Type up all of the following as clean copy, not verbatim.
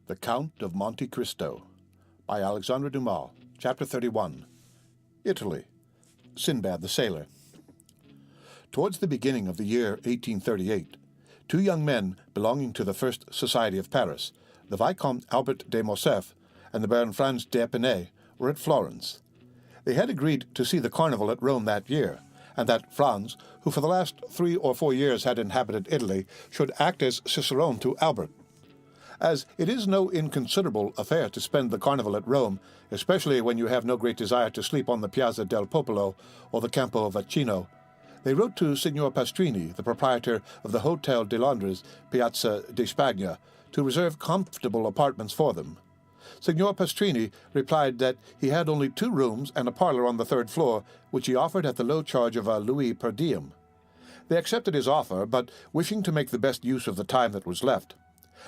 The Count of Monte Cristo by Alexandre Dumas, Chapter 31. Italy. Sinbad the Sailor. Towards the beginning of the year 1838, two young men belonging to the First Society of Paris, the Vicomte Albert de Morcerf and the Baron Franz d'Épinay, were at Florence. They had agreed to see the carnival at Rome that year, and that Franz, who for the last 3 or 4 years had inhabited Italy, should act as cicerone to Albert. As it is no inconsiderable affair to spend the carnival at Rome, especially when you have no great desire to sleep on the Piazza del Popolo or the Campo Vaccino, they wrote to Signor Pastrini, the proprietor of the Hotel de Londres, Piazza di Spagna, to reserve comfortable apartments for them. Signor Pastrini replied that he had only 2 rooms and a parlor on the 3rd floor, which he offered at the low charge of a louis per diem. They accepted his offer, but wishing to make the best use of the time that was left,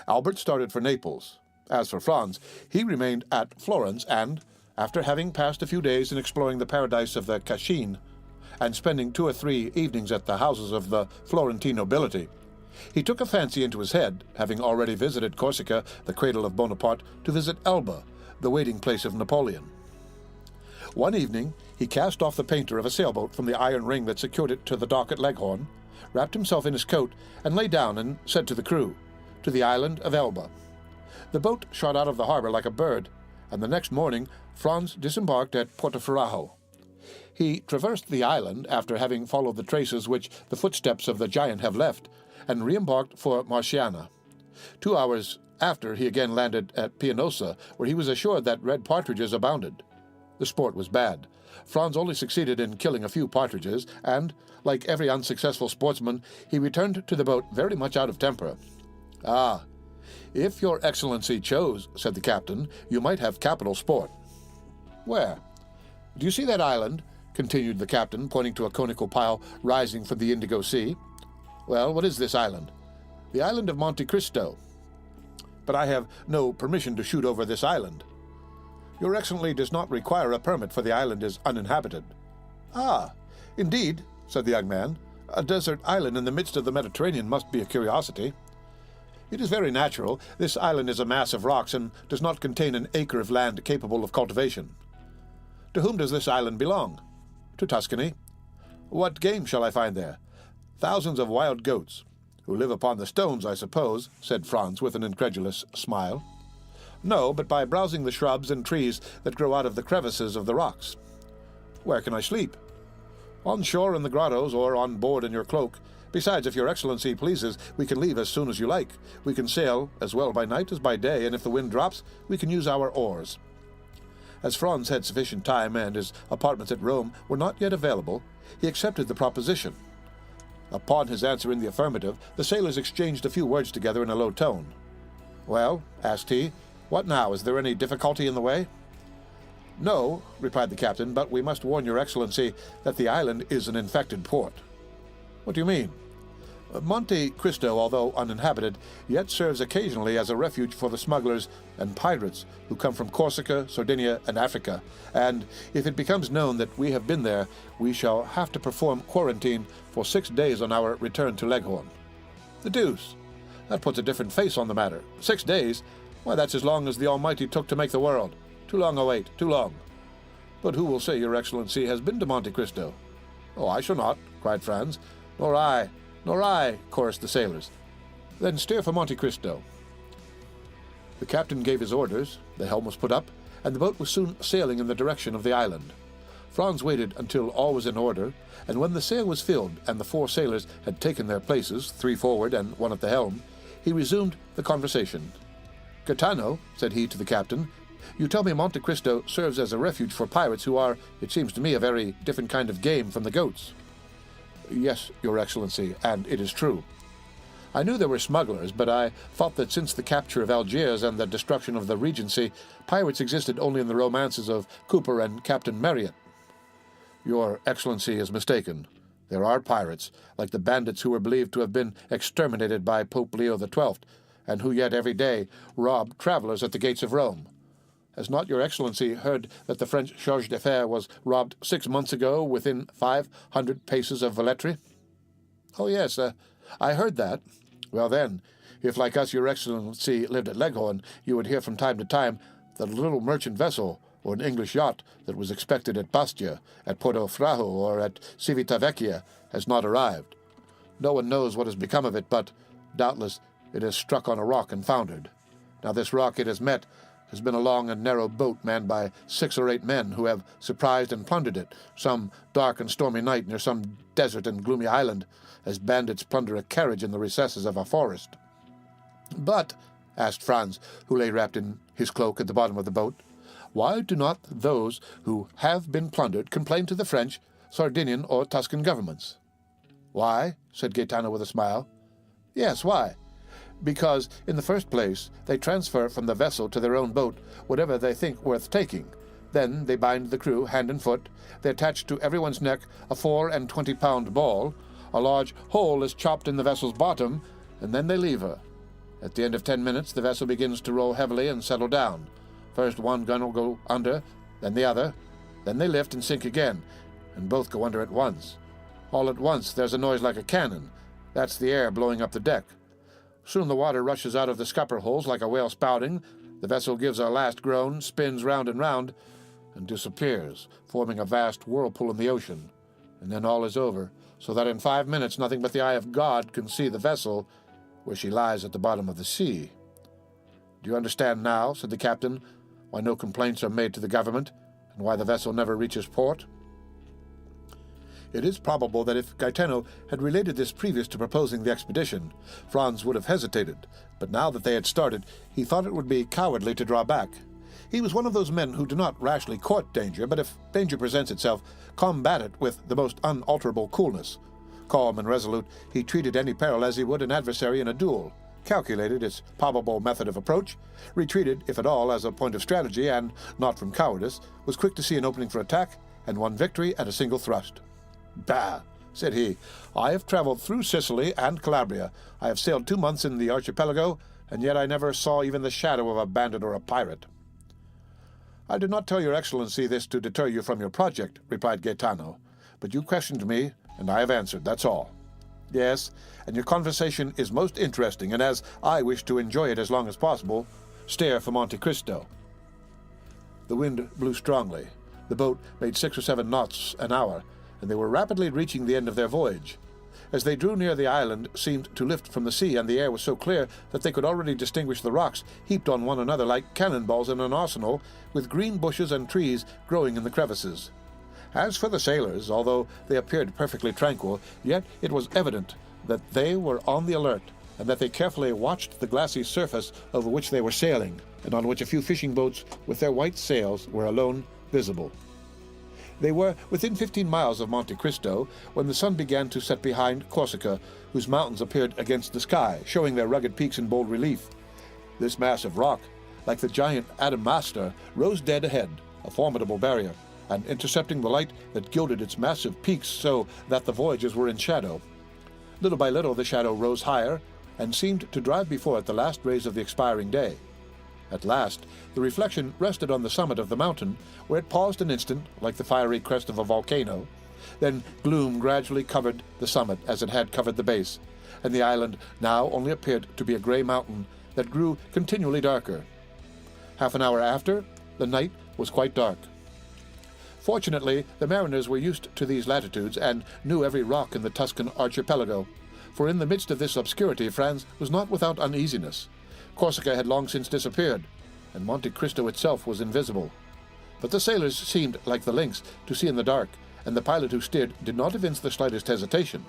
Albert started for Naples. As for Franz, he remained at Florence and, after having passed a few days in exploring the paradise of the Cascine, and spending 2 or 3 evenings at the houses of the Florentine nobility, he took a fancy into his head, having already visited Corsica, the cradle of Bonaparte, to visit Elba, the waiting place of Napoleon. One evening he cast off the painter of a sailboat from the iron ring that secured it to the dock at Leghorn, wrapped himself in his coat, and lay down and said to the crew, "To the island of Elba." The boat shot out of the harbor like a bird, and the next morning Franz disembarked at Portoferrajo. He traversed the island after having followed the traces which the footsteps of the giant have left, and re-embarked for Marciana. 2 hours after he again landed at Pianosa, where he was assured that red partridges abounded. The sport was bad. Franz only succeeded in killing a few partridges, and, like every unsuccessful sportsman, he returned to the boat very much out of temper. "Ah, if your Excellency chose," said the captain, "you might have capital sport." "Where? Do you see that island?" continued the captain, pointing to a conical pile rising from the Indigo Sea. "Well, what is this island?" "The island of Monte Cristo." "But I have no permission to shoot over this island." "Your Excellency does not require a permit, for the island is uninhabited." "Ah, indeed," said the young man. "A desert island in the midst of the Mediterranean must be a curiosity." "It is very natural. This island is a mass of rocks and does not contain an acre of land capable of cultivation." "To whom does this island belong?" "To Tuscany." "What game shall I find there?" "Thousands of wild goats." "Who live upon the stones, I suppose," said Franz with an incredulous smile. "No, but by browsing the shrubs and trees that grow out of the crevices of the rocks." "Where can I sleep?" "On shore in the grottos, or on board in your cloak. Besides, if your Excellency pleases, we can leave as soon as you like. We can sail as well by night as by day, and if the wind drops, we can use our oars." As Franz had sufficient time and his apartments at Rome were not yet available, he accepted the proposition. Upon his answer in the affirmative, the sailors exchanged a few words together in a low tone. "Well," asked he, "what now? Is there any difficulty in the way?" "No," replied the captain, "but we must warn your Excellency that the island is an infected port." "What do you mean?" "Monte Cristo, although uninhabited, yet serves occasionally as a refuge for the smugglers and pirates who come from Corsica, Sardinia, and Africa, and if it becomes known that we have been there, we shall have to perform quarantine for 6 days on our return to Leghorn." "The deuce! That puts a different face on the matter. 6 days? Why, that's as long as the Almighty took to make the world. Too long a wait, too long." "But who will say your Excellency has been to Monte Cristo?" "Oh, I shall not," cried Franz. "Nor I. "Nor I," chorused the sailors. "Then steer for Monte Cristo." The captain gave his orders, the helm was put up, and the boat was soon sailing in the direction of the island. Franz waited until all was in order, and when the sail was filled and the 4 sailors had taken their places, 3 forward and 1 at the helm, he resumed the conversation. "Gaetano," said he to the captain, "you tell me Monte Cristo serves as a refuge for pirates who are, it seems to me, a very different kind of game from the goats." "Yes, your Excellency, and it is true." "I knew there were smugglers, but I thought that since the capture of Algiers and the destruction of the Regency, pirates existed only in the romances of Cooper and Captain Marryat." "Your Excellency is mistaken. There are pirates, like the bandits who were believed to have been exterminated by Pope Leo XII, and who yet every day rob travelers at the gates of Rome. Has not your Excellency heard that the French charge d'affaires was robbed 6 months ago within 500 paces of Velletri?" "Oh, yes, I heard that." "Well, then, If, like us, your Excellency lived at Leghorn, you would hear from time to time that a little merchant vessel or an English yacht that was expected at Bastia, at Porto Frajo, or at Civitavecchia has not arrived. No one knows what has become of it, but doubtless it has struck on a rock and foundered. Now this rock it has met has been a long and narrow boat manned by 6 or 8 men who have surprised and plundered it, some dark and stormy night near some desert and gloomy island, as bandits plunder a carriage in the recesses of a forest. "But," asked Franz, who lay wrapped in his cloak at the bottom of the boat, "why do not those who have been plundered complain to the French, Sardinian, or Tuscan governments?" "Why?" said Gaetano with a smile. "Yes, why? Because, in the first place, they transfer from the vessel to their own boat whatever they think worth taking. Then they bind the crew hand and foot, they attach to everyone's neck a 24-pound ball, a large hole is chopped in the vessel's bottom, and then they leave her. At the end of 10 minutes the vessel begins to roll heavily and settle down. First one gun will go under, then the other, then they lift and sink again, and both go under at once. All at once there's a noise like a cannon. That's the air blowing up the deck. Soon the water rushes out of the scupper holes like a whale spouting, the vessel gives a last groan, spins round and round, and disappears, forming a vast whirlpool in the ocean. And then all is over, so that in 5 minutes nothing but the eye of God can see the vessel where she lies at the bottom of the sea. Do you understand now," said the captain, "why no complaints are made to the government, and why the vessel never reaches port?" It is probable that if Gaetano had related this previous to proposing the expedition, Franz would have hesitated, but now that they had started, he thought it would be cowardly to draw back. He was one of those men who do not rashly court danger, but if danger presents itself, combat it with the most unalterable coolness. Calm and resolute, he treated any peril as he would an adversary in a duel, calculated its probable method of approach, retreated, if at all, as a point of strategy, and, not from cowardice, was quick to see an opening for attack, and won victory at a single thrust. "Bah!" said he. "I have traveled through Sicily and Calabria. I have sailed 2 months in the archipelago, and yet I never saw even the shadow of a bandit or a pirate." "I did not tell your Excellency this to deter you from your project," replied Gaetano, "but you questioned me, and I have answered, that's all." "Yes, and your conversation is most interesting, and as I wish to enjoy it as long as possible, steer for Monte Cristo." The wind blew strongly. The boat made 6 or 7 knots an hour, and they were rapidly reaching the end of their voyage. As they drew near, the island seemed to lift from the sea, and the air was so clear that they could already distinguish the rocks heaped on one another like cannonballs in an arsenal, with green bushes and trees growing in the crevices. As for the sailors, although they appeared perfectly tranquil, yet it was evident that they were on the alert, and that they carefully watched the glassy surface over which they were sailing, and on which a few fishing boats with their white sails were alone visible. They were within 15 miles of Monte Cristo when the sun began to set behind Corsica, whose mountains appeared against the sky, showing their rugged peaks in bold relief. This mass of rock, like the giant Adamastor, rose dead ahead, a formidable barrier, and intercepting the light that gilded its massive peaks so that the voyagers were in shadow. Little by little the shadow rose higher, and seemed to drive before it the last rays of the expiring day. At last, the reflection rested on the summit of the mountain, where it paused an instant, like the fiery crest of a volcano. Then gloom gradually covered the summit as it had covered the base, and the island now only appeared to be a gray mountain that grew continually darker. Half an hour after, the night was quite dark. Fortunately, the mariners were used to these latitudes, and knew every rock in the Tuscan archipelago, for in the midst of this obscurity Franz was not without uneasiness. Corsica had long since disappeared, and Monte Cristo itself was invisible. But the sailors seemed, like the lynx, to see in the dark, and the pilot who steered did not evince the slightest hesitation.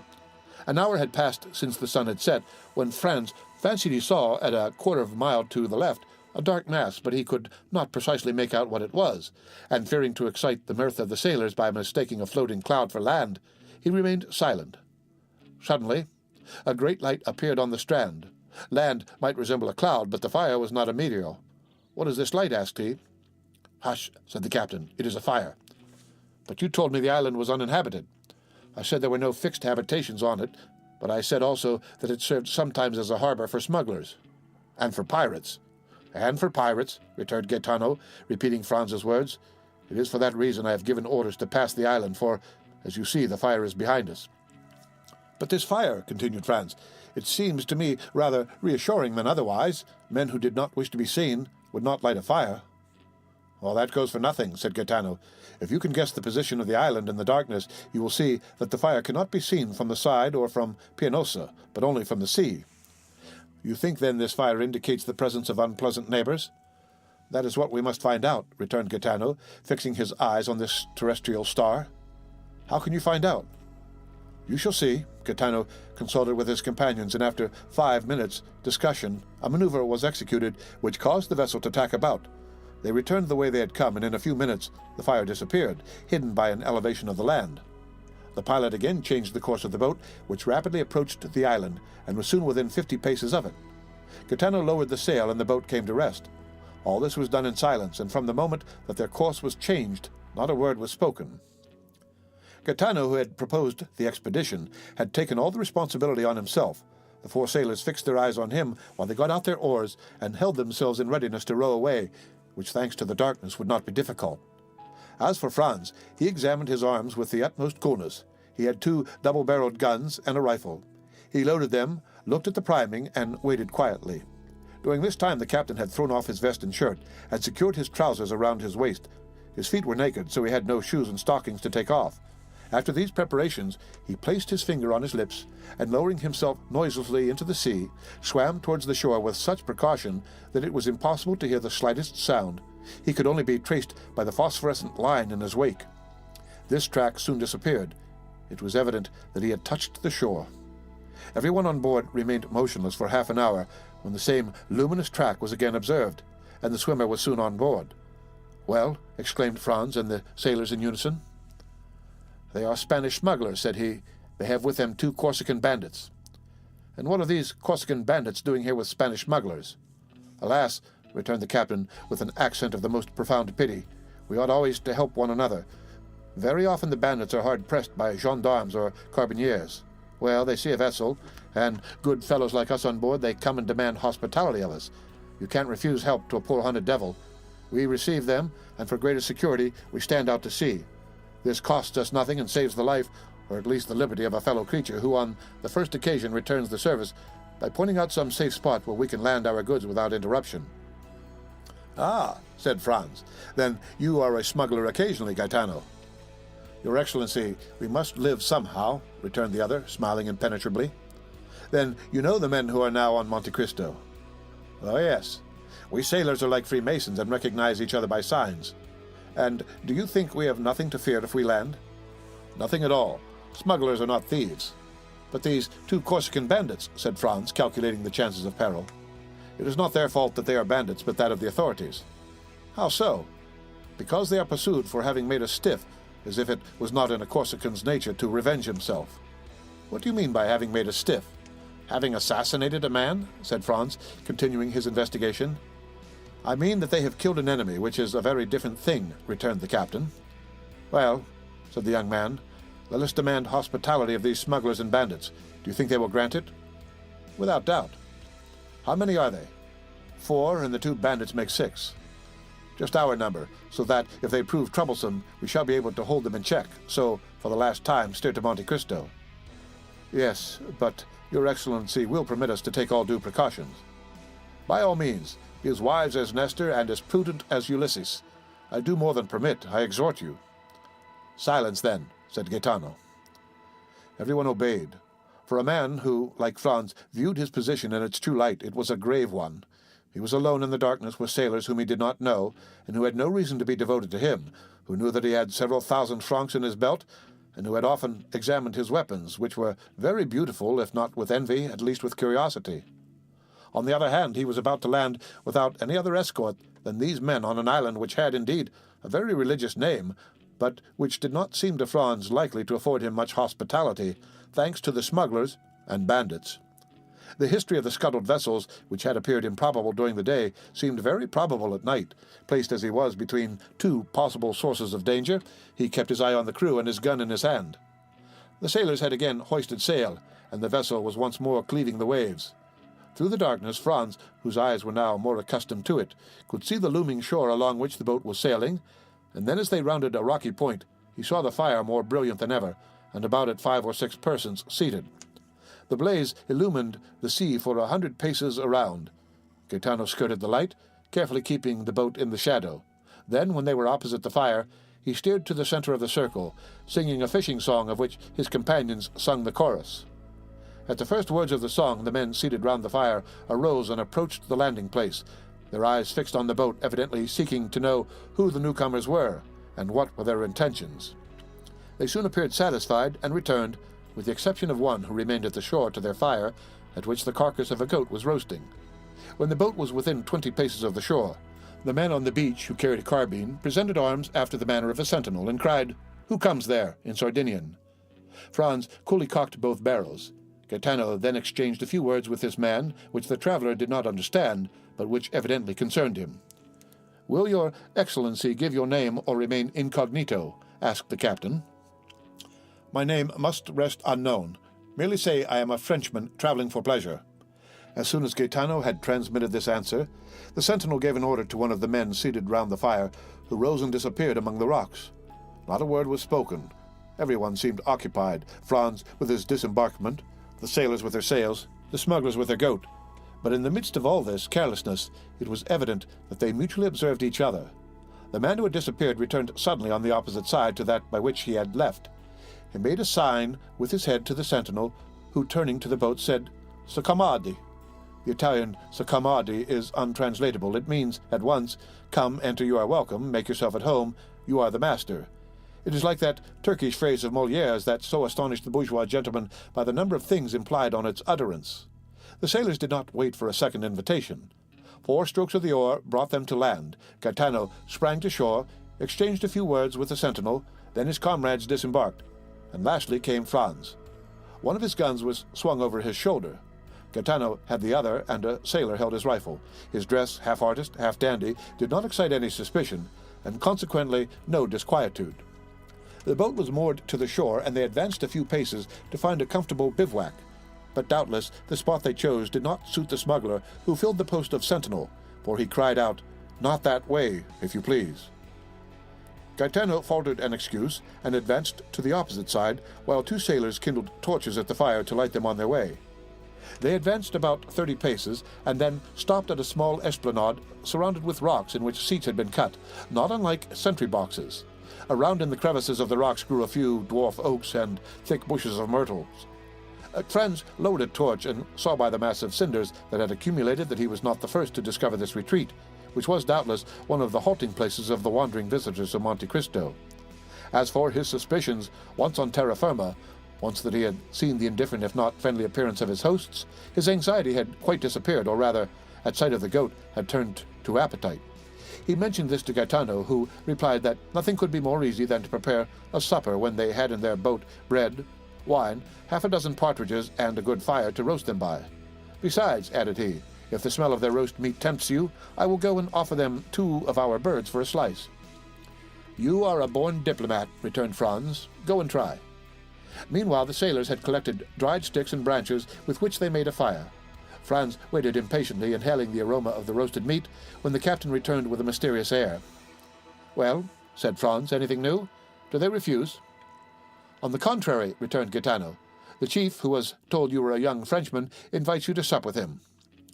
An hour had passed since the sun had set, when Franz fancied he saw, at a quarter of a mile to the left, a dark mass, but he could not precisely make out what it was, and fearing to excite the mirth of the sailors by mistaking a floating cloud for land, he remained silent. Suddenly, a great light appeared on the strand. Land might resemble a cloud, but the fire was not a meteor. "What is this light?" asked he. "Hush," said the captain. "It is a fire." "But you told me the island was uninhabited." "I said there were no fixed habitations on it, but I said also that it served sometimes as a harbor for smugglers." "And for pirates." "And for pirates," returned Gaetano, repeating Franz's words. "It is for that reason I have given orders to pass the island, for, as you see, the fire is behind us." "But this fire," continued Franz, It seems to me rather reassuring than otherwise. Men who did not wish to be seen would not light a fire." "Well, that goes for nothing," said Gaetano. "If you can guess the position of the island in the darkness, you will see that the fire cannot be seen from the side or from Pianosa, but only from the sea." "You think, then, this fire indicates the presence of unpleasant neighbors?" "That is what we must find out," returned Gaetano, fixing his eyes on this terrestrial star. "How can you find out?" "You shall see." Gaetano consulted with his companions, and after 5 minutes' discussion, a maneuver was executed which caused the vessel to tack about. They returned the way they had come, and in a few minutes the fire disappeared, hidden by an elevation of the land. The pilot again changed the course of the boat, which rapidly approached the island, and was soon within 50 paces of it. Gaetano lowered the sail, and the boat came to rest. All this was done in silence, and from the moment that their course was changed, not a word was spoken. Gaetano, who had proposed the expedition, had taken all the responsibility on himself. The 4 sailors fixed their eyes on him while they got out their oars and held themselves in readiness to row away, which, thanks to the darkness, would not be difficult. As for Franz, he examined his arms with the utmost coolness. He had 2 double-barreled guns and a rifle. He loaded them, looked at the priming, and waited quietly. During this time the captain had thrown off his vest and shirt, and secured his trousers around his waist. His feet were naked, so he had no shoes and stockings to take off. After these preparations, he placed his finger on his lips, and lowering himself noiselessly into the sea, swam towards the shore with such precaution that it was impossible to hear the slightest sound. He could only be traced by the phosphorescent line in his wake. This track soon disappeared. It was evident that he had touched the shore. Everyone on board remained motionless for half an hour, when the same luminous track was again observed, and the swimmer was soon on board. "Well," exclaimed Franz and the sailors in unison. "They are Spanish smugglers," said he. "They have with them 2 Corsican bandits." "And what are these Corsican bandits doing here with Spanish smugglers?" "Alas," returned the captain, with an accent of the most profound pity, "we ought always to help one another. Very often the bandits are hard-pressed by gendarmes or carbineers. Well, they see a vessel, and good fellows like us on board, they come and demand hospitality of us. You can't refuse help to a poor hunted devil. We receive them, and for greater security we stand out to sea. This costs us nothing and saves the life, or at least the liberty, of a fellow creature who on the first occasion returns the service by pointing out some safe spot where we can land our goods without interruption." "Ah," said Franz. "Then you are a smuggler occasionally, Gaetano." "Your Excellency, we must live somehow," returned the other, smiling impenetrably. "Then you know the men who are now on Monte Cristo?" "Oh, yes. We sailors are like Freemasons and recognize each other by signs. And do you think we have nothing to fear if we land?" "Nothing at all. Smugglers are not thieves." "But these 2 Corsican bandits," said Franz, calculating the chances of peril. "It is not their fault that they are bandits, but that of the authorities." "How so?" "Because they are pursued for having made us stiff, as if it was not in a Corsican's nature to revenge himself." "What do you mean by having made us stiff?" "Having assassinated a man," said Franz, continuing his investigation. "I mean that they have killed an enemy, which is a very different thing," returned the captain. "Well," said the young man, "let us demand hospitality of these smugglers and bandits. Do you think they will grant it?" "Without doubt." "How many are they?" 4, and the 2 bandits make 6. "Just our number, so that, if they prove troublesome, we shall be able to hold them in check. So, for the last time, steer to Monte Cristo." "Yes, but your Excellency will permit us to take all due precautions." "By all means. Be as wise as Nestor and as prudent as Ulysses. I do more than permit, I exhort you." "Silence, then," said Gaetano. Everyone obeyed. For a man who, like Franz, viewed his position in its true light, it was a grave one. He was alone in the darkness with sailors whom he did not know, and who had no reason to be devoted to him, who knew that he had several thousand francs in his belt, and who had often examined his weapons, which were very beautiful, if not with envy, at least with curiosity. On the other hand, he was about to land without any other escort than these men on an island which had, indeed, a very religious name, but which did not seem to Franz likely to afford him much hospitality, thanks to the smugglers and bandits. The history of the scuttled vessels, which had appeared improbable during the day, seemed very probable at night. Placed as he was between 2 possible sources of danger, he kept his eye on the crew and his gun in his hand. The sailors had again hoisted sail, and the vessel was once more cleaving the waves. Through the darkness, Franz, whose eyes were now more accustomed to it, could see the looming shore along which the boat was sailing, and then as they rounded a rocky point, he saw the fire more brilliant than ever, and about it 5 or 6 persons seated. The blaze illumined the sea for 100 paces around. Gaetano skirted the light, carefully keeping the boat in the shadow. Then, when they were opposite the fire, he steered to the center of the circle, singing a fishing song of which his companions sung the chorus. At the first words of the song, the men seated round the fire arose and approached the landing place, their eyes fixed on the boat, evidently seeking to know who the newcomers were and what were their intentions. They soon appeared satisfied and returned, with the exception of one who remained at the shore to their fire, at which the carcass of a goat was roasting. When the boat was within 20 paces of the shore, the man on the beach, who carried a carbine, presented arms after the manner of a sentinel, and cried, "Who comes there?" in Sardinian. Franz coolly cocked both barrels. Gaetano then exchanged a few words with this man, which the traveller did not understand, but which evidently concerned him. "Will your Excellency give your name or remain incognito?" asked the captain. "My name must rest unknown. Merely say I am a Frenchman traveling for pleasure." As soon as Gaetano had transmitted this answer, the sentinel gave an order to one of the men seated round the fire, who rose and disappeared among the rocks. Not a word was spoken. Everyone seemed occupied, Franz with his disembarkment, the sailors with their sails, the smugglers with their goat. But in the midst of all this carelessness, it was evident that they mutually observed each other. The man who had disappeared returned suddenly on the opposite side to that by which he had left. He made a sign with his head to the sentinel, who, turning to the boat, said, "S'accomodi." The Italian "s'accomodi" is untranslatable. It means, at once, "Come, enter, you are welcome, make yourself at home, you are the master." It is like that Turkish phrase of Molière's that so astonished the bourgeois gentleman by the number of things implied on its utterance. The sailors did not wait for a second invitation. 4 strokes of the oar brought them to land. Gaetano sprang to shore, exchanged a few words with the sentinel, then his comrades disembarked, and lastly came Franz. One of his guns was swung over his shoulder. Gaetano had the other, and a sailor held his rifle. His dress, half artist, half dandy, did not excite any suspicion, and consequently no disquietude. The boat was moored to the shore, and they advanced a few paces to find a comfortable bivouac. But doubtless the spot they chose did not suit the smuggler, who filled the post of sentinel, for he cried out, "Not that way, if you please." Gaetano faltered an excuse, and advanced to the opposite side, while 2 sailors kindled torches at the fire to light them on their way. They advanced about 30 paces, and then stopped at a small esplanade surrounded with rocks in which seats had been cut, not unlike sentry boxes. Around in the crevices of the rocks grew a few dwarf oaks and thick bushes of myrtles. Franz lowered a torch and saw by the mass of cinders that had accumulated that he was not the first to discover this retreat, which was doubtless one of the halting places of the wandering visitors of Monte Cristo. As for his suspicions, once on terra firma, once that he had seen the indifferent if not friendly appearance of his hosts, his anxiety had quite disappeared, or rather, at sight of the goat, had turned to appetite. He mentioned this to Gaetano, who replied that nothing could be more easy than to prepare a supper when they had in their boat bread, wine, 6 partridges, and a good fire to roast them by. "Besides," added he, "if the smell of their roast meat tempts you, I will go and offer them 2 of our birds for a slice." "You are a born diplomat," returned Franz. "Go and try." Meanwhile the sailors had collected dried sticks and branches with which they made a fire. Franz waited impatiently, inhaling the aroma of the roasted meat, when the captain returned with a mysterious air. "Well," said Franz, "anything new? Do they refuse?" "On the contrary," returned Gaetano. "The chief, who has told you were a young Frenchman, invites you to sup with him."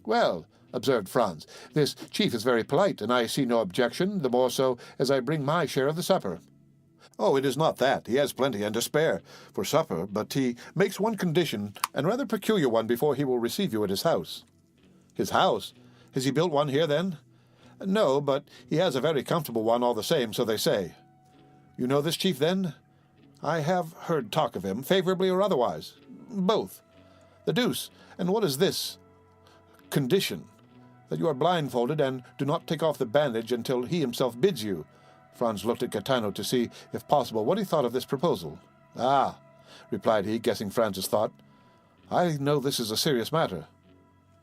"Well," observed Franz, "this chief is very polite, and I see no objection, the more so as I bring my share of the supper." "Oh, it is not that. He has plenty and to spare for supper, but he makes one condition, and a rather peculiar one, before he will receive you at his house." "His house? Has he built one here, then?" "No, but he has a very comfortable one all the same, so they say." "You know this chief, then?" "I have heard talk of him, favorably or otherwise." "Both." "The deuce! And what is this condition?" "That you are blindfolded, and do not take off the bandage until he himself bids you." Franz looked at Gaetano to see, if possible, what he thought of this proposal. "Ah," replied he, guessing Franz's thought, "I know this is a serious matter.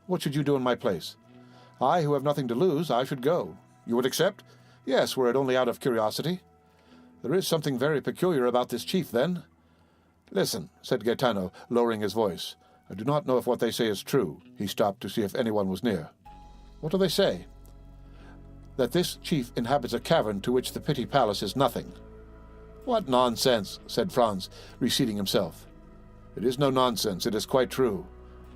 What should you do in my place?" "I, who have nothing to lose, I should go." "You would accept?" "Yes, were it only out of curiosity." "There is something very peculiar about this chief, then." "Listen," said Gaetano, lowering his voice. "I do not know if what they say is true." He stopped to see if anyone was near. "What do they say?" "That this chief inhabits a cavern to which the Pitti Palace is nothing." "What nonsense!" said Franz, reseating himself. "It is no nonsense. It is quite true."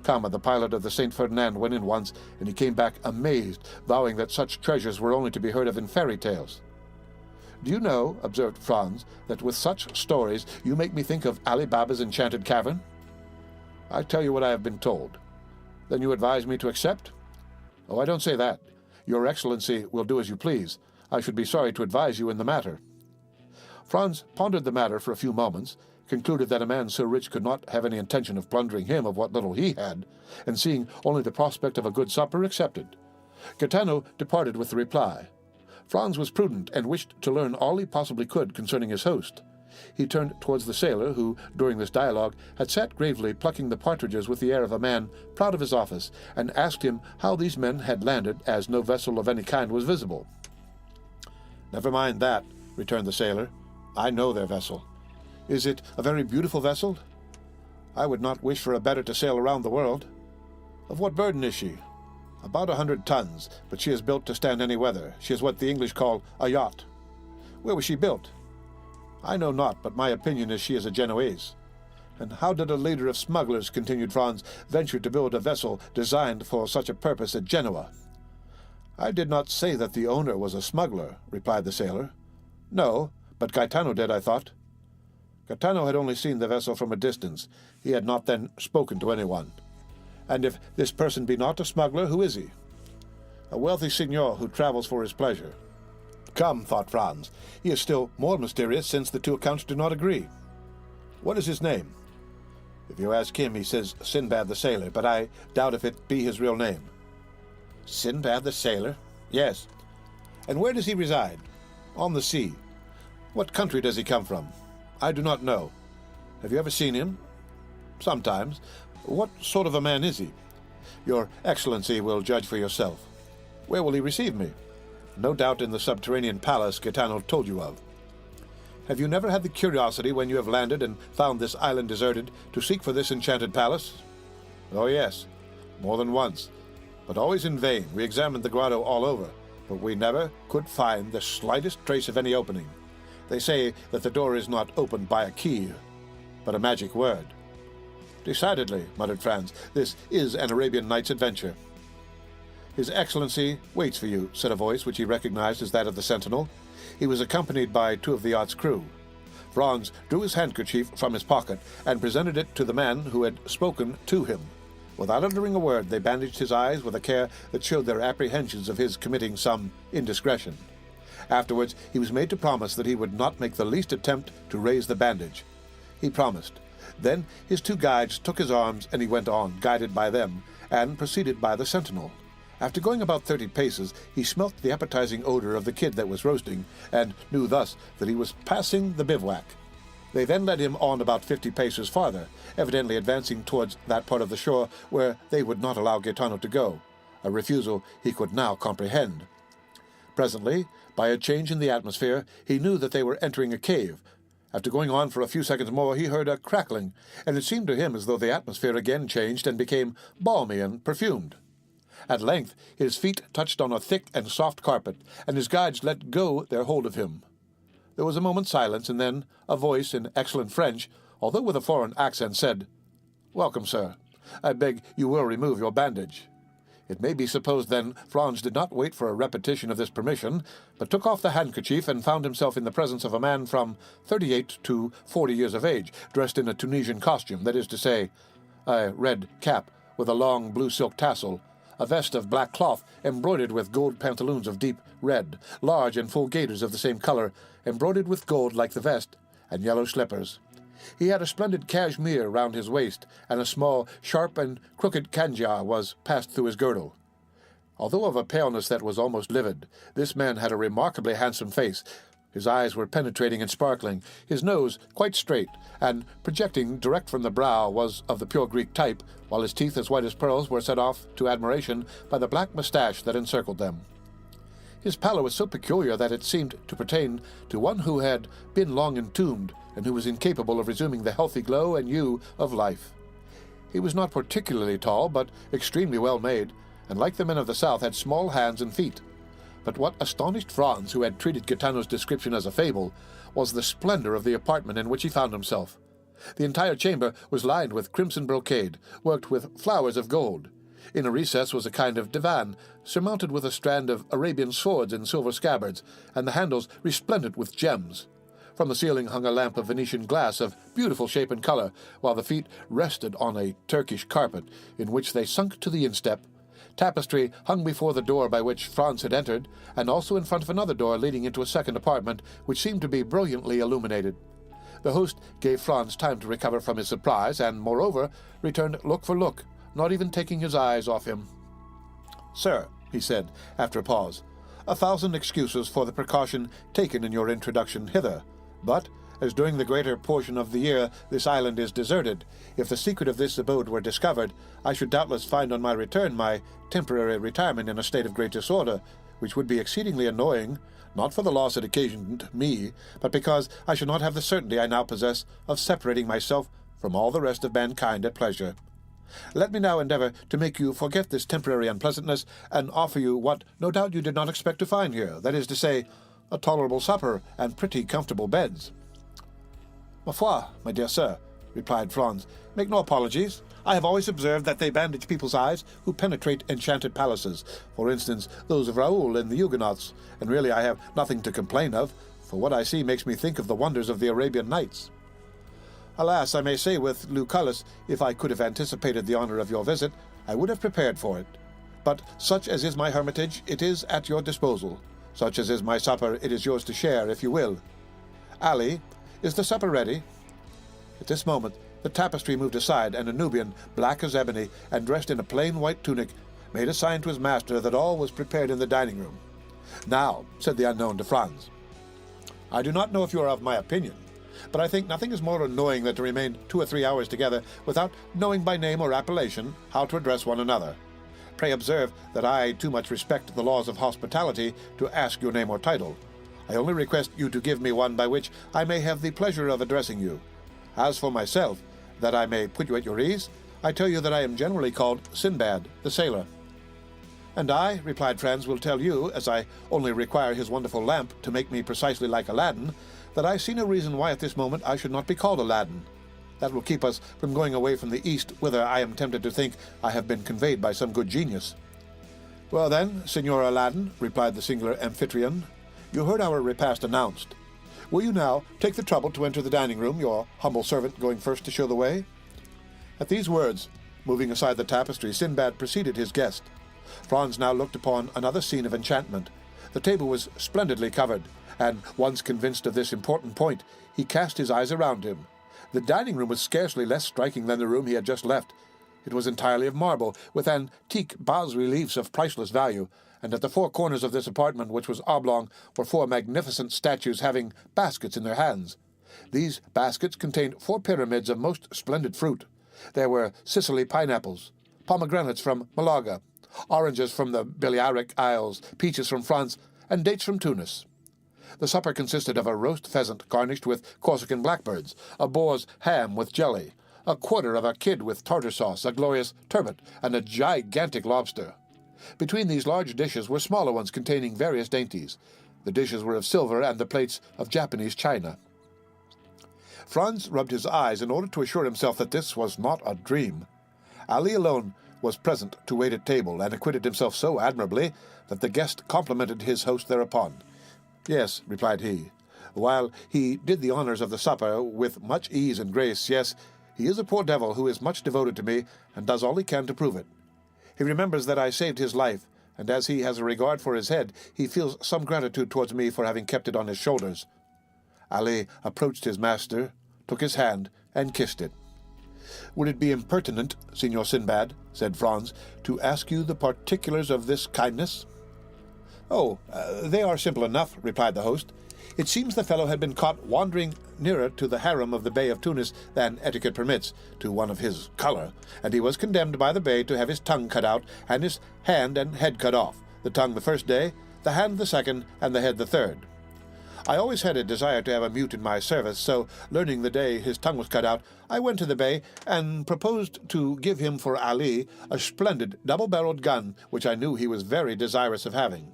Kama, the pilot of the St. Ferdinand, went in once, and he came back amazed, vowing that such treasures were only to be heard of in fairy tales. "Do you know," observed Franz, "that with such stories you make me think of Ali Baba's enchanted cavern?" "I tell you what I have been told." "Then you advise me to accept?" "Oh, I don't say that. Your Excellency will do as you please. I should be sorry to advise you in the matter." Franz pondered the matter for a few moments, concluded that a man so rich could not have any intention of plundering him of what little he had, and seeing only the prospect of a good supper, accepted. Gaetano departed with the reply. Franz was prudent and wished to learn all he possibly could concerning his host. He turned towards the sailor, who, during this dialogue, had sat gravely plucking the partridges with the air of a man proud of his office, and asked him how these men had landed, as no vessel of any kind was visible. "Never mind that," returned the sailor. "I know their vessel." "Is it a very beautiful vessel?" "I would not wish for a better to sail around the world." "Of what burden is she?" "About 100 tons, but she is built to stand any weather. She is what the English call a yacht." "Where was she built?" "I know not, but my opinion is she is a Genoese." "And how did a leader of smugglers," continued Franz, "venture to build a vessel designed for such a purpose at Genoa?" "I did not say that the owner was a smuggler," replied the sailor. "No, but Gaetano did, I thought." Gaetano had only seen the vessel from a distance. He had not then spoken to anyone. "And if this person be not a smuggler, who is he?" "A wealthy signor who travels for his pleasure." "Come," thought Franz, "he is still more mysterious, since the two accounts do not agree. What is his name?" "If you ask him, he says Sinbad the Sailor, but I doubt if it be his real name." "Sinbad the Sailor?" "Yes." "And where does he reside?" "On the sea." "What country does he come from?" "I do not know." "Have you ever seen him?" "Sometimes." "What sort of a man is he?" "Your Excellency will judge for yourself." "Where will he receive me?" "No doubt in the Subterranean Palace Gaetano told you of." "Have you never had the curiosity, when you have landed and found this island deserted, to seek for this enchanted palace?" "Oh, yes, more than once, but always in vain. We examined the grotto all over, but we never could find the slightest trace of any opening. They say that the door is not opened by a key, but a magic word." "Decidedly," muttered Franz, "this is an Arabian Nights adventure." "His Excellency waits for you," said a voice which he recognized as that of the sentinel. He was accompanied by 2 of the yacht's crew. Franz drew his handkerchief from his pocket and presented it to the man who had spoken to him. Without uttering a word, they bandaged his eyes with a care that showed their apprehensions of his committing some indiscretion. Afterwards, he was made to promise that he would not make the least attempt to raise the bandage. He promised. Then his 2 guides took his arms, and he went on, guided by them, and preceded by the sentinel. After going about 30 paces, he smelt the appetizing odor of the kid that was roasting, and knew thus that he was passing the bivouac. They then led him on about 50 paces farther, evidently advancing towards that part of the shore where they would not allow Gaetano to go, a refusal he could now comprehend. Presently, by a change in the atmosphere, he knew that they were entering a cave. After going on for a few seconds more, he heard a crackling, and it seemed to him as though the atmosphere again changed and became balmy and perfumed. At length his feet touched on a thick and soft carpet, and his guides let go their hold of him. There was a moment's silence, and then a voice in excellent French, although with a foreign accent, said, "Welcome, sir. I beg you will remove your bandage." It may be supposed, then, Franz did not wait for a repetition of this permission, but took off the handkerchief and found himself in the presence of a man from 38 to 40 years of age, dressed in a Tunisian costume, that is to say, a red cap with a long blue silk tassel, a vest of black cloth embroidered with gold pantaloons of deep red, large and full gaiters of the same color, embroidered with gold like the vest, and yellow slippers. He had a splendid cashmere round his waist, and a small, sharp and crooked cangia was passed through his girdle. Although of a paleness that was almost livid, this man had a remarkably handsome face. His eyes were penetrating and sparkling, his nose quite straight, and projecting direct from the brow was of the pure Greek type, while his teeth, as white as pearls, were set off to admiration by the black moustache that encircled them. His pallor was so peculiar that it seemed to pertain to one who had been long entombed, and who was incapable of resuming the healthy glow and hue of life. He was not particularly tall, but extremely well made, and like the men of the South had small hands and feet. But what astonished Franz, who had treated Gaetano's description as a fable, was the splendor of the apartment in which he found himself. The entire chamber was lined with crimson brocade, worked with flowers of gold. In a recess was a kind of divan, surmounted with a strand of Arabian swords in silver scabbards, and the handles resplendent with gems. From the ceiling hung a lamp of Venetian glass of beautiful shape and color, while the feet rested on a Turkish carpet, in which they sunk to the instep. Tapestry hung before the door by which Franz had entered, and also in front of another door leading into a second apartment, which seemed to be brilliantly illuminated. The host gave Franz time to recover from his surprise, and, moreover, returned look for look, not even taking his eyes off him. "Sir," he said, after a pause, "a thousand excuses for the precaution taken in your introduction hither, but, as during the greater portion of the year this island is deserted, if the secret of this abode were discovered, I should doubtless find on my return my temporary retirement in a state of great disorder, which would be exceedingly annoying, not for the loss it occasioned me, but because I should not have the certainty I now possess of separating myself from all the rest of mankind at pleasure. Let me now endeavor to make you forget this temporary unpleasantness, and offer you what no doubt you did not expect to find here, that is to say, a tolerable supper and pretty comfortable beds." "Ma foi, my dear sir," replied Franz, "make no apologies. I have always observed that they bandage people's eyes who penetrate enchanted palaces, for instance, those of Raoul and the Huguenots, and really I have nothing to complain of, for what I see makes me think of the wonders of the Arabian Nights. Alas, I may say with Lucullus, if I could have anticipated the honor of your visit, I would have prepared for it. But such as is my hermitage, it is at your disposal. Such as is my supper, it is yours to share, if you will. Ali, is the supper ready?" At this moment, the tapestry moved aside, and a Nubian, black as ebony, and dressed in a plain white tunic, made a sign to his master that all was prepared in the dining-room. "Now," said the unknown to Franz, "I do not know if you are of my opinion, but I think nothing is more annoying than to remain 2 or 3 hours together without knowing by name or appellation how to address one another. Pray observe that I too much respect the laws of hospitality to ask your name or title. I only request you to give me one by which I may have the pleasure of addressing you. As for myself, that I may put you at your ease, I tell you that I am generally called Sinbad the Sailor." "And I," replied Franz, "will tell you, as I only require his wonderful lamp to make me precisely like Aladdin, that I see no reason why at this moment I should not be called Aladdin. That will keep us from going away from the East, whither I am tempted to think I have been conveyed by some good genius." "Well then, Signor Aladdin," replied the singular amphitryon, "you heard our repast announced. Will you now take the trouble to enter the dining-room, your humble servant going first to show the way?" At these words, moving aside the tapestry, Sinbad preceded his guest. Franz now looked upon another scene of enchantment. The table was splendidly covered, and, once convinced of this important point, he cast his eyes around him. The dining-room was scarcely less striking than the room he had just left. It was entirely of marble, with antique bas-reliefs of priceless value, and at the 4 corners of this apartment, which was oblong, were 4 magnificent statues having baskets in their hands. These baskets contained 4 pyramids of most splendid fruit. There were Sicily pineapples, pomegranates from Malaga, oranges from the Balearic Isles, peaches from France, and dates from Tunis. The supper consisted of a roast pheasant garnished with Corsican blackbirds, a boar's ham with jelly, a quarter of a kid with tartar sauce, a glorious turbot, and a gigantic lobster. Between these large dishes were smaller ones containing various dainties. The dishes were of silver and the plates of Japanese china. Franz rubbed his eyes in order to assure himself that this was not a dream. Ali alone was present to wait at table, and acquitted himself so admirably that the guest complimented his host thereupon. "Yes," replied he, "while he did the honors of the supper with much ease and grace, yes, he is a poor devil who is much devoted to me, and does all he can to prove it. He remembers that I saved his life, and as he has a regard for his head, he feels some gratitude towards me for having kept it on his shoulders." Ali approached his master, took his hand, and kissed it. "Would it be impertinent, Signor Sinbad," said Franz, "to ask you the particulars of this kindness?" "Oh, they are simple enough," replied the host. "It seems the fellow had been caught wandering nearer to the harem of the Bey of Tunis than etiquette permits to one of his colour, and he was condemned by the Bey to have his tongue cut out and his hand and head cut off, the tongue the first day, the hand the second, and the head the third. I always had a desire to have a mute in my service, so, learning the day his tongue was cut out, I went to the Bey and proposed to give him for Ali a splendid double-barreled gun, which I knew he was very desirous of having.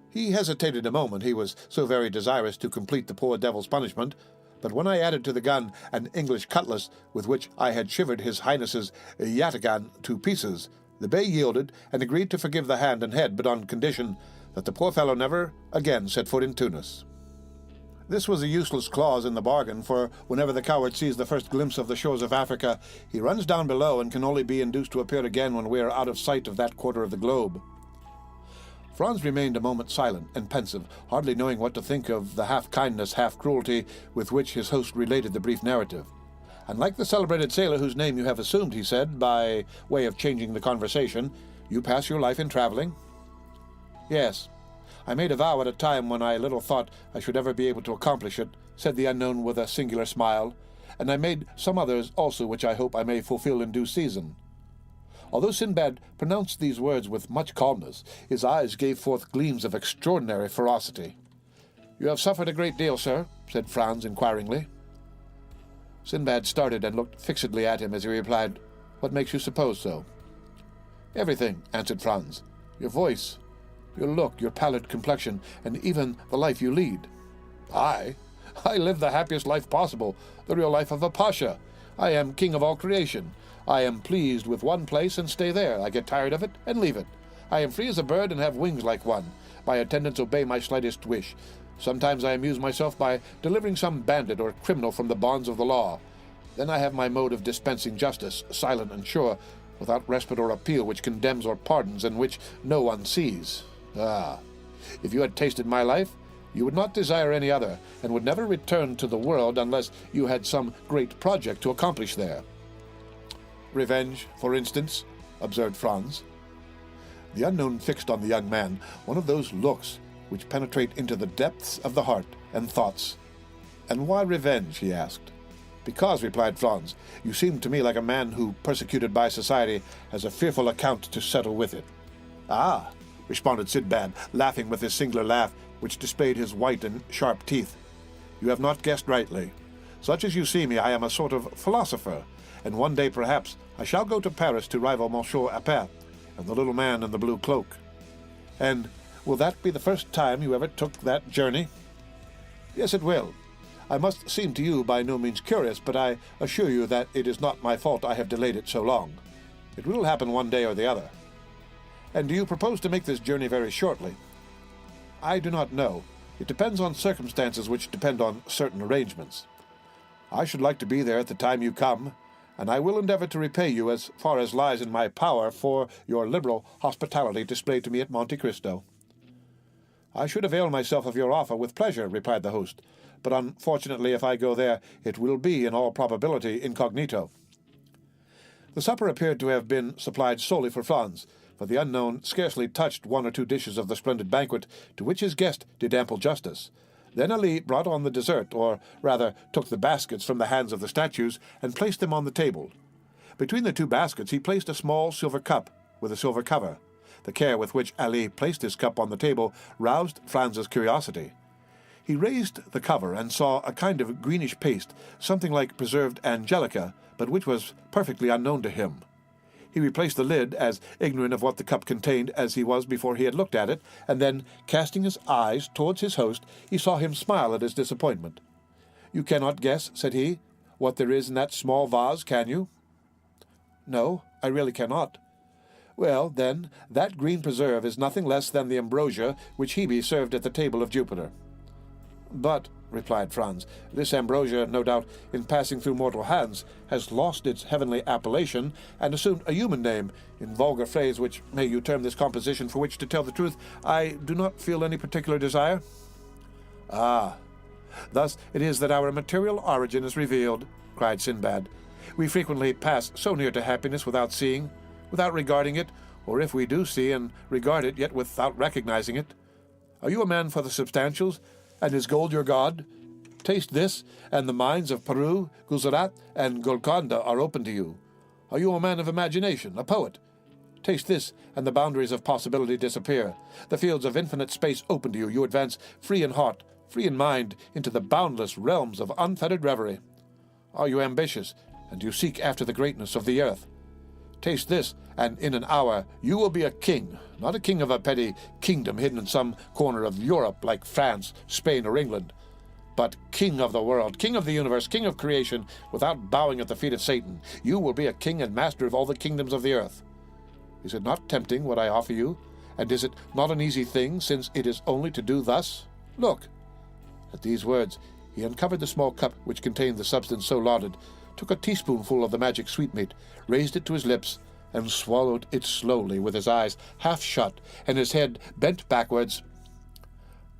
He hesitated a moment, he was so very desirous to complete the poor devil's punishment, but when I added to the gun an English cutlass with which I had shivered His Highness's yataghan to pieces, the Bey yielded and agreed to forgive the hand and head, but on condition that the poor fellow never again set foot in Tunis. This was a useless clause in the bargain, for whenever the coward sees the first glimpse of the shores of Africa, he runs down below and can only be induced to appear again when we are out of sight of that quarter of the globe. Franz remained a moment silent and pensive, hardly knowing what to think of the half-kindness, half-cruelty with which his host related the brief narrative. "And like the celebrated sailor whose name you have assumed," he said, by way of changing the conversation, "you pass your life in traveling?" "Yes. I made a vow at a time when I little thought I should ever be able to accomplish it," said the unknown with a singular smile, "and I made some others also which I hope I may fulfill in due season." Although Sinbad pronounced these words with much calmness, his eyes gave forth gleams of extraordinary ferocity. "You have suffered a great deal, sir?" said Franz inquiringly. Sinbad started and looked fixedly at him as he replied, "What makes you suppose so?" "Everything," answered Franz. "Your voice, your look, your pallid complexion, and even the life you lead." "I live the happiest life possible, the real life of a pasha. I am king of all creation. I am pleased with one place and stay there. I get tired of it and leave it. I am free as a bird and have wings like one. My attendants obey my slightest wish. Sometimes I amuse myself by delivering some bandit or criminal from the bonds of the law. Then I have my mode of dispensing justice, silent and sure, without respite or appeal, which condemns or pardons, and which no one sees. Ah, if you had tasted my life, you would not desire any other, and would never return to the world unless you had some great project to accomplish there." "Revenge, for instance," observed Franz. The unknown fixed on the young man one of those looks which penetrate into the depths of the heart and thoughts. "And why revenge?" he asked. "Because," replied Franz, "you seem to me like a man who, persecuted by society, has a fearful account to settle with it." "Ah," responded Sinbad, laughing with his singular laugh, which displayed his white and sharp teeth. "You have not guessed rightly. Such as you see me, I am a sort of philosopher, and one day, perhaps, I shall go to Paris to rival Monsieur Appert and the little man in the blue cloak." "And will that be the first time you ever took that journey?" "Yes, it will. I must seem to you by no means curious, but I assure you that it is not my fault I have delayed it so long. It will happen one day or the other." "And do you propose to make this journey very shortly?" "I do not know. It depends on circumstances which depend on certain arrangements. I should like to be there at the time you come, and I will endeavor to repay you as far as lies in my power for your liberal hospitality displayed to me at Monte Cristo." "I should avail myself of your offer with pleasure," replied the host, "but unfortunately if I go there it will be, in all probability, incognito." The supper appeared to have been supplied solely for Franz, for the unknown scarcely touched one or two dishes of the splendid banquet to which his guest did ample justice. Then Ali brought on the dessert, or rather took the baskets from the hands of the statues and placed them on the table. Between the two baskets he placed a small silver cup with a silver cover. The care with which Ali placed his cup on the table roused Franz's curiosity. He raised the cover and saw a kind of greenish paste, something like preserved angelica, but which was perfectly unknown to him. He replaced the lid, as ignorant of what the cup contained as he was before he had looked at it, and then, casting his eyes towards his host, he saw him smile at his disappointment. "You cannot guess," said he, "what there is in that small vase, can you?" "No, I really cannot." "Well, then, that green preserve is nothing less than the ambrosia which Hebe served at the table of Jupiter." "But," replied Franz, "this ambrosia, no doubt, in passing through mortal hands, has lost its heavenly appellation and assumed a human name. In vulgar phrase, which may you term this composition, for which, to tell the truth, I do not feel any particular desire?" "Ah, thus it is that our material origin is revealed," cried Sinbad. "We frequently pass so near to happiness without seeing, without regarding it, or if we do see and regard it, yet without recognizing it. Are you a man for the substantials, and is gold your god? Taste this, and the mines of Peru, Gujarat, and Golconda are open to you. Are you a man of imagination, a poet? Taste this, and the boundaries of possibility disappear. The fields of infinite space open to you. You advance free in heart, free in mind, into the boundless realms of unfettered reverie. Are you ambitious, and do you seek after the greatness of the earth? Taste this, and in an hour you will be a king, not a king of a petty kingdom hidden in some corner of Europe like France, Spain, or England, but king of the world, king of the universe, king of creation, without bowing at the feet of Satan. You will be a king and master of all the kingdoms of the earth. Is it not tempting what I offer you? And is it not an easy thing, since it is only to do thus? Look." At these words, he uncovered the small cup which contained the substance so lauded, took a teaspoonful of the magic sweetmeat, raised it to his lips, and swallowed it slowly, with his eyes half shut and his head bent backwards.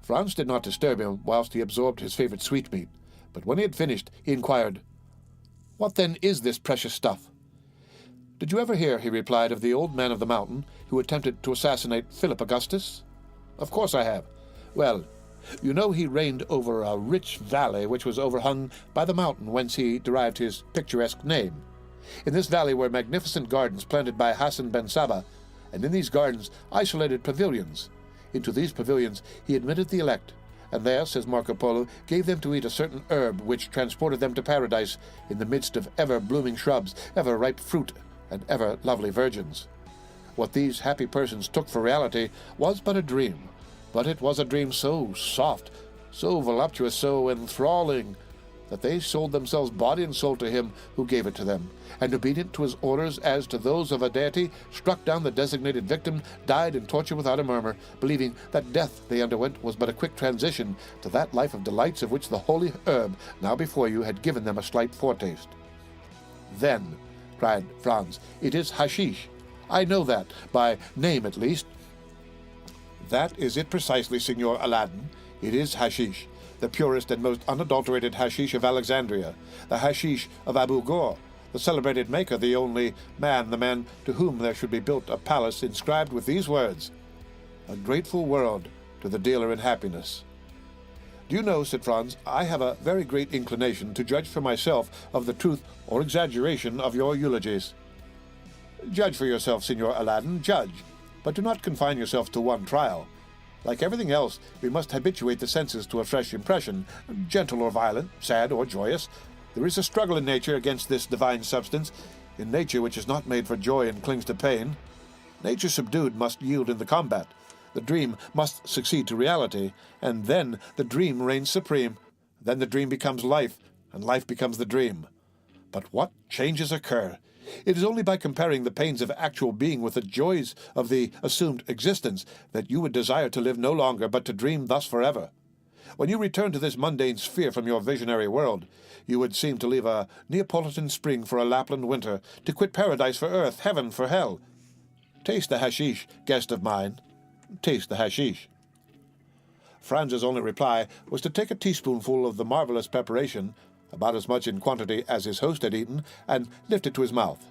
Franz did not disturb him whilst he absorbed his favorite sweetmeat, but when he had finished, he inquired, "What then is this precious stuff?" "Did you ever hear," he replied, "of the old man of the mountain who attempted to assassinate Philip Augustus?" "Of course I have." "Well, you know he reigned over a rich valley which was overhung by the mountain whence he derived his picturesque name. In this valley were magnificent gardens planted by Hassan ben Sabah, and in these gardens isolated pavilions. Into these pavilions he admitted the elect, and there, says Marco Polo, gave them to eat a certain herb which transported them to paradise in the midst of ever-blooming shrubs, ever-ripe fruit, and ever-lovely virgins. What these happy persons took for reality was but a dream, but it was a dream so soft, so voluptuous, so enthralling, that they sold themselves body and soul to him who gave it to them, and obedient to his orders as to those of a deity, struck down the designated victim, died in torture without a murmur, believing that death they underwent was but a quick transition to that life of delights of which the holy herb now before you had given them a slight foretaste." "Then," cried Franz, "it is hashish. I know that, by name at least." "That is it precisely, Signor Aladdin. It is hashish, the purest and most unadulterated hashish of Alexandria, the hashish of Abu Ghor, the celebrated maker, the only man, the man to whom there should be built a palace inscribed with these words, 'A grateful world to the dealer in happiness.' Do you know," said Franz, "I have a very great inclination to judge for myself of the truth or exaggeration of your eulogies." "Judge for yourself, Signor Aladdin, judge, but do not confine yourself to one trial. Like everything else, we must habituate the senses to a fresh impression, gentle or violent, sad or joyous. There is a struggle in nature against this divine substance, in nature which is not made for joy and clings to pain. Nature subdued must yield in the combat. The dream must succeed to reality, and then the dream reigns supreme. Then the dream becomes life, and life becomes the dream. But what changes occur! It is only by comparing the pains of actual being with the joys of the assumed existence that you would desire to live no longer, but to dream thus forever. When you return to this mundane sphere from your visionary world, you would seem to leave a Neapolitan spring for a Lapland winter, to quit paradise for earth, heaven for hell. Taste the hashish, guest of mine. Taste the hashish." Franz's only reply was to take a teaspoonful of the marvelous preparation, about as much in quantity as his host had eaten, and lift it to his mouth.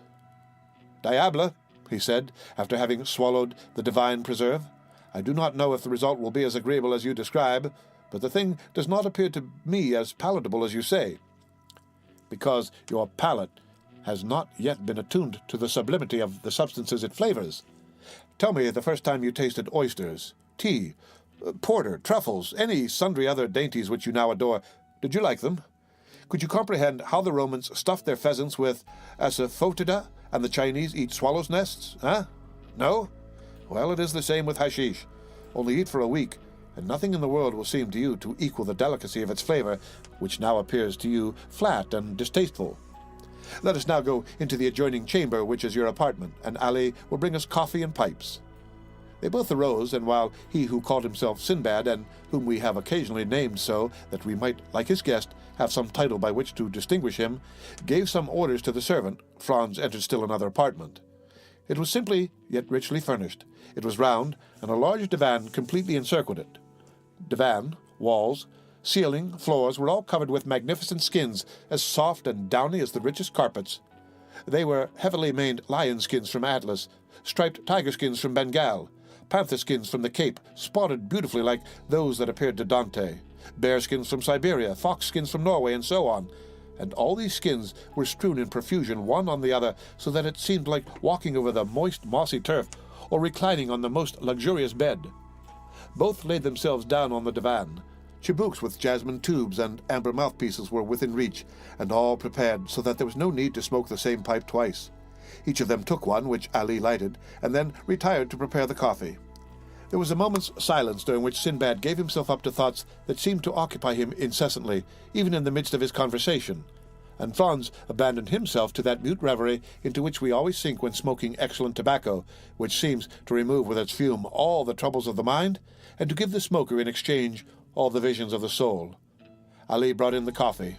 "Diable," he said, after having swallowed the divine preserve, "I do not know if the result will be as agreeable as you describe, but the thing does not appear to me as palatable as you say." "Because your palate has not yet been attuned to the sublimity of the substances it flavors. Tell me the first time you tasted oysters, tea, porter, truffles, any sundry other dainties which you now adore. Did you like them? Could you comprehend how the Romans stuffed their pheasants with asafoetida, and the Chinese eat swallows' nests? No? Well, it is the same with hashish. Only eat for a week, and nothing in the world will seem to you to equal the delicacy of its flavor, which now appears to you flat and distasteful. Let us now go into the adjoining chamber, which is your apartment, and Ali will bring us coffee and pipes." They both arose, and while he who called himself Sinbad, and whom we have occasionally named so that we might, like his guest, have some title by which to distinguish him, gave some orders to the servant, Franz entered still another apartment. It was simply, yet richly furnished. It was round, and a large divan completely encircled it. Divan, walls, ceiling, floors were all covered with magnificent skins, as soft and downy as the richest carpets. They were heavily maned lion skins from Atlas, striped tiger skins from Bengal, panther skins from the Cape, spotted beautifully like those that appeared to Dante, bear skins from Siberia, fox skins from Norway, and so on. And all these skins were strewn in profusion one on the other, so that it seemed like walking over the moist, mossy turf, or reclining on the most luxurious bed. Both laid themselves down on the divan. Chibouks with jasmine tubes and amber mouthpieces were within reach, and all prepared so that there was no need to smoke the same pipe twice. Each of them took one, which Ali lighted, and then retired to prepare the coffee. There was a moment's silence during which Sinbad gave himself up to thoughts that seemed to occupy him incessantly, even in the midst of his conversation, and Franz abandoned himself to that mute reverie into which we always sink when smoking excellent tobacco, which seems to remove with its fume all the troubles of the mind, and to give the smoker in exchange all the visions of the soul. Ali brought in the coffee.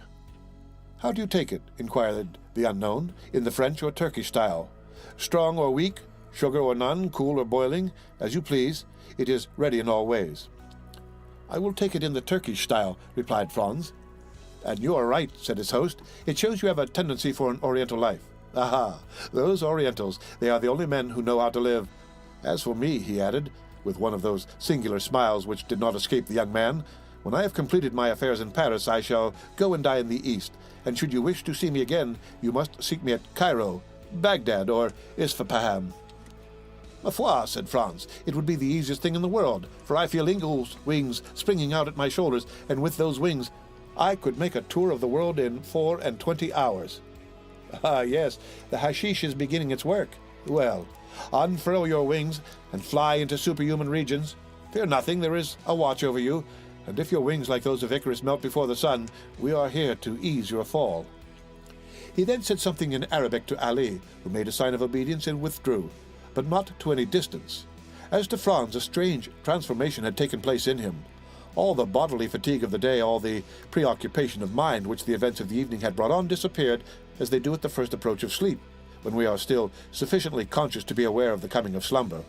"How do you take it?" inquired the unknown, "in the French or Turkish style? Strong or weak, sugar or none, cool or boiling, as you please. It is ready in all ways." "I will take it in the Turkish style," replied Franz. "And you are right," said his host. "It shows you have a tendency for an Oriental life." "Aha! Those Orientals, they are the only men who know how to live. As for me," he added, with one of those singular smiles which did not escape the young man, "when I have completed my affairs in Paris, I shall go and die in the East, and should you wish to see me again, you must seek me at Cairo, Baghdad, or Isfahan." "Ma foi," said Franz, "it would be the easiest thing in the world, for I feel eagle's wings springing out at my shoulders, and with those wings I could make a tour of the world in 24 hours." "Ah, yes, the hashish is beginning its work. Well, unfurl your wings and fly into superhuman regions. Fear nothing, there is a watch over you, and if your wings like those of Icarus melt before the sun, we are here to ease your fall." He then said something in Arabic to Ali, who made a sign of obedience and withdrew, but not to any distance. As to Franz, a strange transformation had taken place in him. All the bodily fatigue of the day, all the preoccupation of mind which the events of the evening had brought on, disappeared as they do at the first approach of sleep, when we are still sufficiently conscious to be aware of the coming of slumber.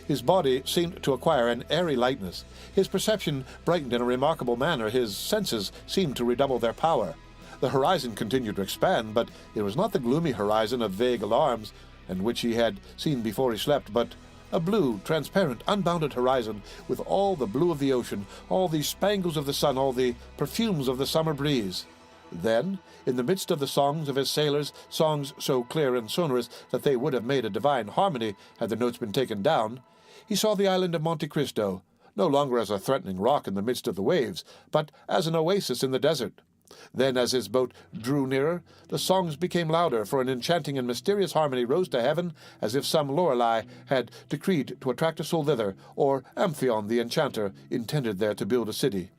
His body seemed to acquire an airy lightness. His perception brightened in a remarkable manner. His senses seemed to redouble their power. The horizon continued to expand, but it was not the gloomy horizon of vague alarms, and which he had seen before he slept, but a blue, transparent, unbounded horizon, with all the blue of the ocean, all the spangles of the sun, all the perfumes of the summer breeze. Then, in the midst of the songs of his sailors, songs so clear and sonorous that they would have made a divine harmony had the notes been taken down, he saw the island of Monte Cristo, no longer as a threatening rock in the midst of the waves, but as an oasis in the desert. Then, as his boat drew nearer, the songs became louder, for an enchanting and mysterious harmony rose to heaven, as if some Lorelei had decreed to attract a soul thither, or Amphion the enchanter intended there to build a city.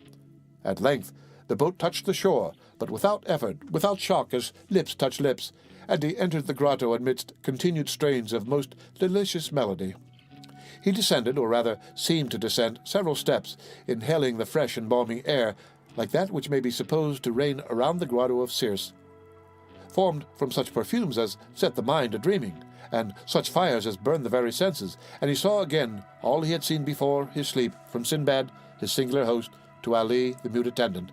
At length the boat touched the shore, but without effort, without shock, as lips touch lips, and he entered the grotto amidst continued strains of most delicious melody. He descended, or rather seemed to descend, several steps, inhaling the fresh and balmy air, like that which may be supposed to reign around the grotto of Circe, formed from such perfumes as set the mind a-dreaming, and such fires as burn the very senses, and he saw again all he had seen before his sleep, from Sinbad, his singular host, to Ali, the mute attendant.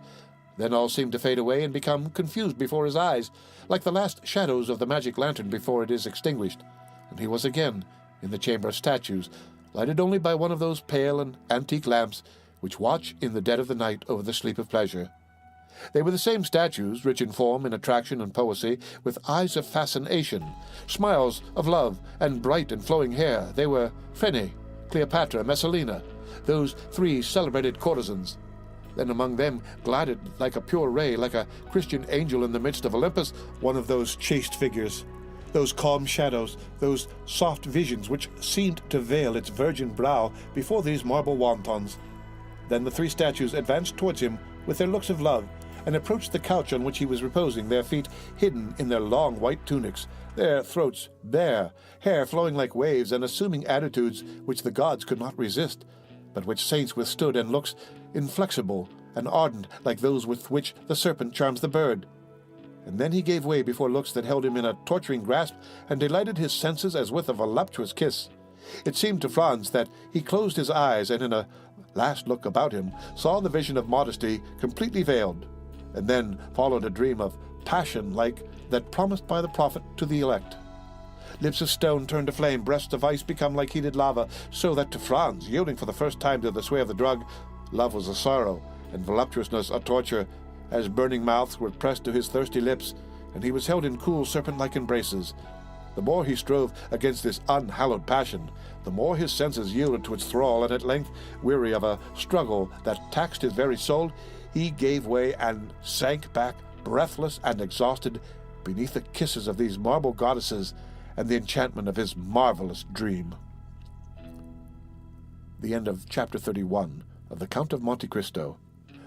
Then all seemed to fade away and become confused before his eyes, like the last shadows of the magic lantern before it is extinguished, and he was again in the chamber of statues, lighted only by one of those pale and antique lamps which watch in the dead of the night over the sleep of pleasure. They were the same statues, rich in form, in attraction and poesy, with eyes of fascination, smiles of love, and bright and flowing hair. They were Phryne, Cleopatra, Messalina, those three celebrated courtesans. Then among them glided, like a pure ray, like a Christian angel in the midst of Olympus, one of those chaste figures, those calm shadows, those soft visions which seemed to veil its virgin brow before these marble wantons. Then the three statues advanced towards him with their looks of love, and approached the couch on which he was reposing, their feet hidden in their long white tunics, their throats bare, hair flowing like waves, and assuming attitudes which the gods could not resist, but which saints withstood, and looks inflexible and ardent like those with which the serpent charms the bird. And then he gave way before looks that held him in a torturing grasp, and delighted his senses as with a voluptuous kiss. It seemed to Franz that he closed his eyes, and in a last look about him saw the vision of modesty completely veiled, and then followed a dream of passion like that promised by the prophet to the elect. Lips of stone turned to flame, breasts of ice become like heated lava, so that to Franz, yielding for the first time to the sway of the drug, love was a sorrow, and voluptuousness a torture, as burning mouths were pressed to his thirsty lips, and he was held in cool serpent-like embraces. The more he strove against this unhallowed passion, the more his senses yielded to its thrall, and at length, weary of a struggle that taxed his very soul, he gave way and sank back, breathless and exhausted, beneath the kisses of these marble goddesses and the enchantment of his marvelous dream. the end of Chapter 31 of The Count of Monte Cristo,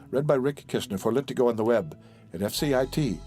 read by Rick Kishner for Lit2Go on the web at fcit.usf.edu.